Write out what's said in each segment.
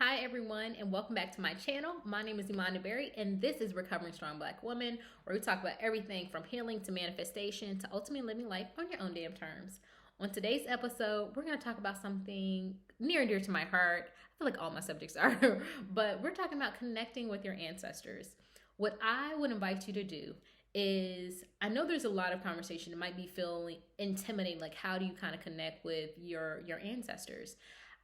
Hi everyone, and welcome back to my channel. My name is Imani Berry, and this is Recovering Strong Black Woman, where we talk about everything from healing to manifestation to ultimately living life on your own damn terms. On today's episode, we're going to talk about something near and dear to my heart. I feel like all my subjects are, but we're talking about connecting with your ancestors. What I would invite you to do is, I know there's a lot of conversation that might be feeling intimidating, like how do you kind of connect with your ancestors?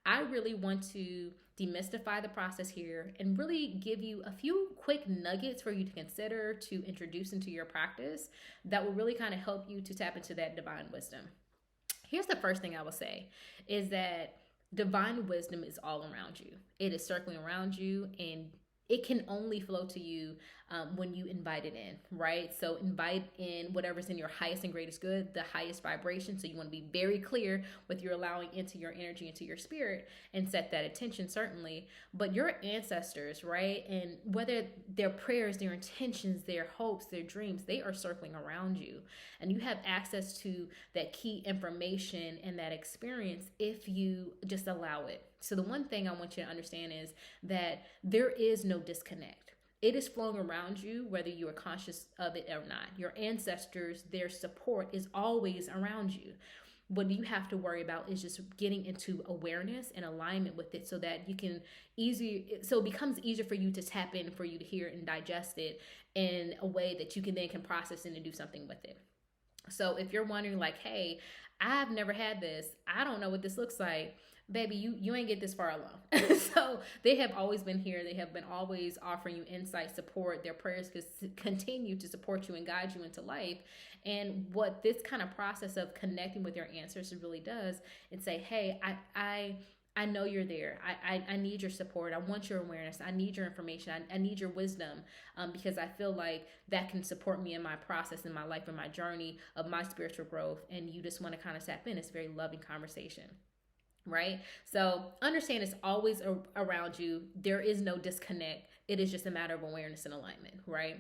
I really want to demystify the process here and really give you a few quick nuggets for you to consider to introduce into your practice that will really kind of help you to tap into that divine wisdom. Here's the first thing I will say is that divine wisdom is all around you. It is circling around you, and it can only flow to you when you invite it in, right? So invite in whatever's in your highest and greatest good, the highest vibration. So you want to be very clear with your allowing into your energy, into your spirit, and set that intention, certainly. But your ancestors, right? And whether their prayers, their intentions, their hopes, their dreams, they are circling around you. And you have access to that key information and that experience if you just allow it. So the one thing I want you to understand is that there is no disconnect. It is flowing around you, whether you are conscious of it or not. Your ancestors, their support is always around you. What you have to worry about is just getting into awareness and alignment with it so that you can so it becomes easier for you to tap in, for you to hear and digest it in a way that you can then process it and do something with it. So if you're wondering like, hey, I've never had this, I don't know what this looks like, baby, you ain't get this far alone. So they have always been here. They have been always offering you insight, support. Their prayers continue to support you and guide you into life. And what this kind of process of connecting with your ancestors really does, and say, hey, I know you're there. I need your support. I want your awareness. I need your information. I need your wisdom, because I feel like that can support me in my process, in my life, in my journey of my spiritual growth. And you just want to kind of tap in. It's a very loving conversation. Right? So understand it's always around you. There is no disconnect. It is just a matter of awareness and alignment, right?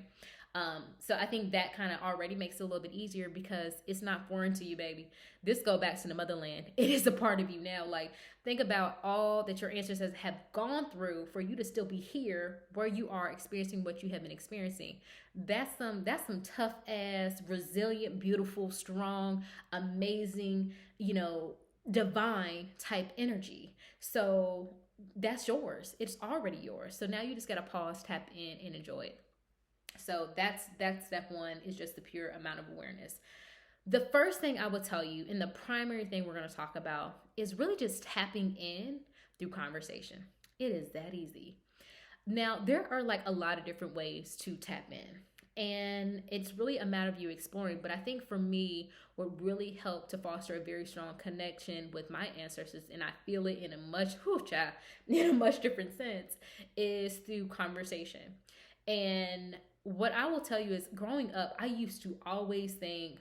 So I think that kind of already makes it a little bit easier because it's not foreign to you, baby. This go back to the motherland. It is a part of you now. Like, think about all that your ancestors have gone through for you to still be here where you are experiencing what you have been experiencing. That's some tough ass, resilient, beautiful, strong, amazing, divine type energy. So that's yours. It's already yours. So now you just got to pause, tap in, and enjoy it. So that's step one, is just the pure amount of awareness. The first thing I will tell you, and the primary thing we're going to talk about, is really just tapping in through conversation. It is that easy. Now, there are like a lot of different ways to tap in, and it's really a matter of you exploring. But I think for me, what really helped to foster a very strong connection with my ancestors, and I feel it in a in a much different sense, is through conversation. And what I will tell you is, growing up, I used to always think,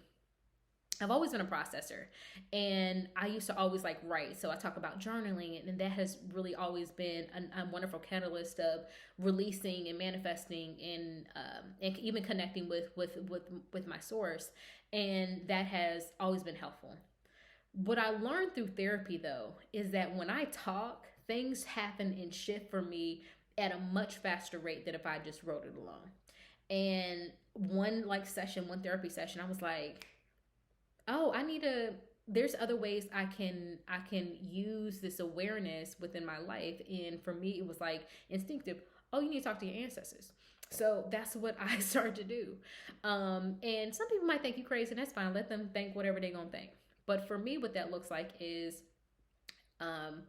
I've always been a processor, and I used to always like write. So I talk about journaling, and that has really always been a wonderful catalyst of releasing and manifesting, and even connecting with my source, and that has always been helpful. What I learned through therapy, though, is that when I talk, things happen and shift for me at a much faster rate than if I just wrote it alone. And one therapy session, I was like, oh, there's other ways I can use this awareness within my life. And for me, it was like instinctive. Oh, you need to talk to your ancestors. So that's what I started to do. And some people might think you crazy, and that's fine. Let them think whatever they're gonna think. But for me, what that looks like is, um,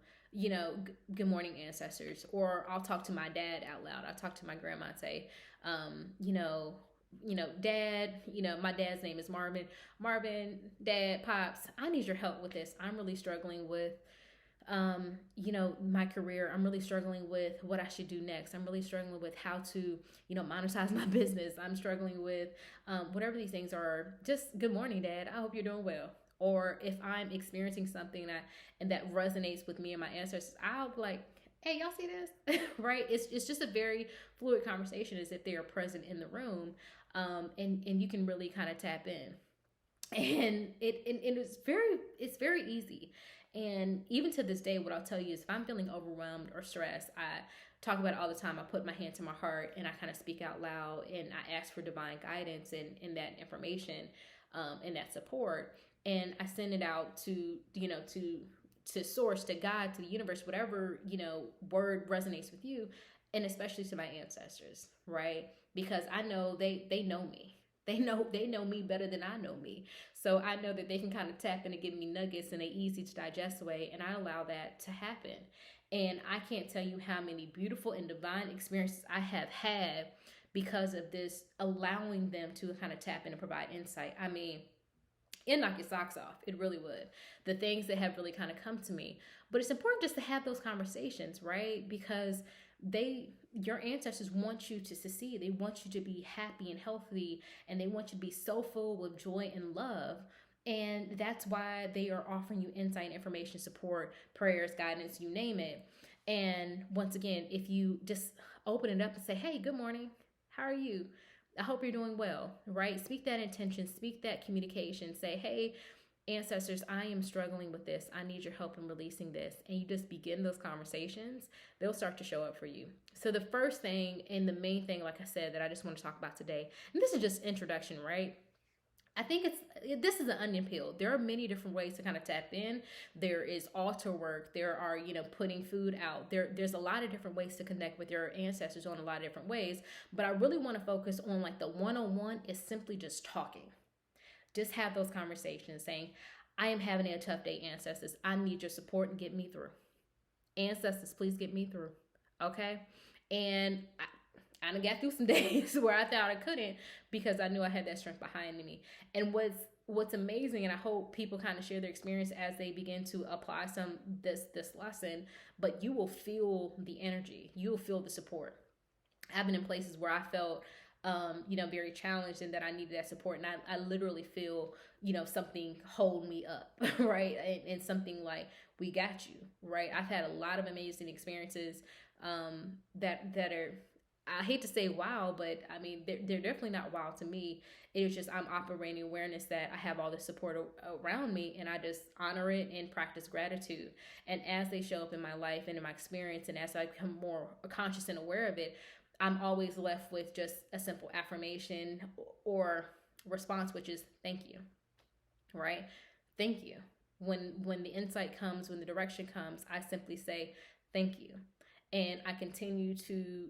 good morning, ancestors. Or I'll talk to my dad out loud. I'll talk to my grandma and say, um, you know, Dad, my dad's name is Marvin. Marvin, Dad, Pops, I need your help with this. I'm really struggling with, my career. I'm really struggling with what I should do next. I'm really struggling with how to, monetize my business. I'm struggling with whatever these things are. Just good morning, Dad. I hope you're doing well. Or if I'm experiencing something that resonates with me and my ancestors, I'll be like, hey, y'all see this? Right? It's just a very fluid conversation, as if they are present in the room, and you can really kind of tap in. And it's very easy. And even to this day, what I'll tell you is if I'm feeling overwhelmed or stressed, I talk about it all the time. I put my hand to my heart and I kind of speak out loud and I ask for divine guidance and that information and that support. And I send it out to, to source, to God, to the universe, whatever, word resonates with you, and especially to my ancestors, right? Because I know they know me. They know me better than I know me. So I know that they can kind of tap in and give me nuggets in an easy to digest way, and I allow that to happen. And I can't tell you how many beautiful and divine experiences I have had because of this, allowing them to kind of tap in and provide insight. I mean, it knock your socks off. It really would. The things that have really kind of come to me. But it's important just to have those conversations, right? Because your ancestors want you to succeed. They want you to be happy and healthy, and they want you to be so full with joy and love. And that's why they are offering you insight, information, support, prayers, guidance, you name it. And once again, if you just open it up and say, hey, good morning, how are you? I hope you're doing well, right? Speak that intention, speak that communication. Say, hey, ancestors, I am struggling with this. I need your help in releasing this. And you just begin those conversations, they'll start to show up for you. So the first thing and the main thing, like I said, that I just want to talk about today, and this is just introduction, right? I think this is an onion peel. There are many different ways to kind of tap in. There is altar work. There are, putting food out. There's a lot of different ways to connect with your ancestors on a lot of different ways. But I really want to focus on like the one-on-one is simply just talking. Just have those conversations saying, I am having a tough day, ancestors. I need your support and get me through. Ancestors, please get me through. Okay? And I done got through some days where I thought I couldn't because I knew I had that strength behind me. And what's amazing, and I hope people kind of share their experience as they begin to apply this lesson, but you will feel the energy. You will feel the support. I've been in places where I felt very challenged and that I needed that support. And I literally feel, something hold me up, right? And something like, we got you, right? I've had a lot of amazing experiences that are, I hate to say wow, but I mean, they're definitely not wow to me. It's just I'm operating awareness that I have all the support around me, and I just honor it and practice gratitude. And as they show up in my life and in my experience, and as I become more conscious and aware of it, I'm always left with just a simple affirmation or response, which is thank you, right? Thank you. When the insight comes, when the direction comes, I simply say thank you. And I continue to,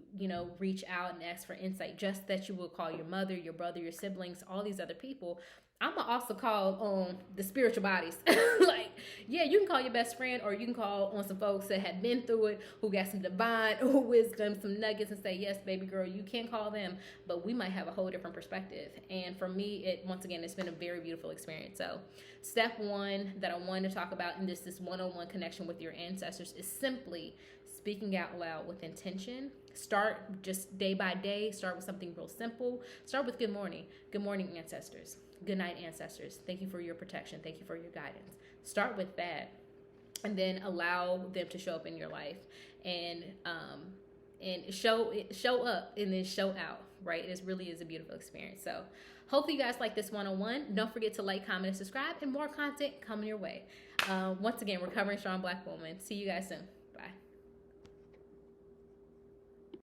reach out and ask for insight, just that you will call your mother, your brother, your siblings, all these other people. I'm going to also call on the spiritual bodies. Like, yeah, you can call your best friend, or you can call on some folks that have been through it, who got some divine wisdom, some nuggets, and say, yes, baby girl, you can call them, but we might have a whole different perspective. And for me, once again, it's been a very beautiful experience. So step one that I wanted to talk about in this one-on-one connection with your ancestors is simply speaking out loud with intention. Start just day by day. Start with something real simple. Start with good morning. Good morning, ancestors. Good night, ancestors. Thank you for your protection. Thank you for your guidance. Start with that, and then allow them to show up in your life and show up and then show out. Right? It really is a beautiful experience. So hopefully you guys like this one-on-one. Don't forget to like, comment, and subscribe, and more content coming your way. Once again, Recovering Strong Black Woman. See you guys soon.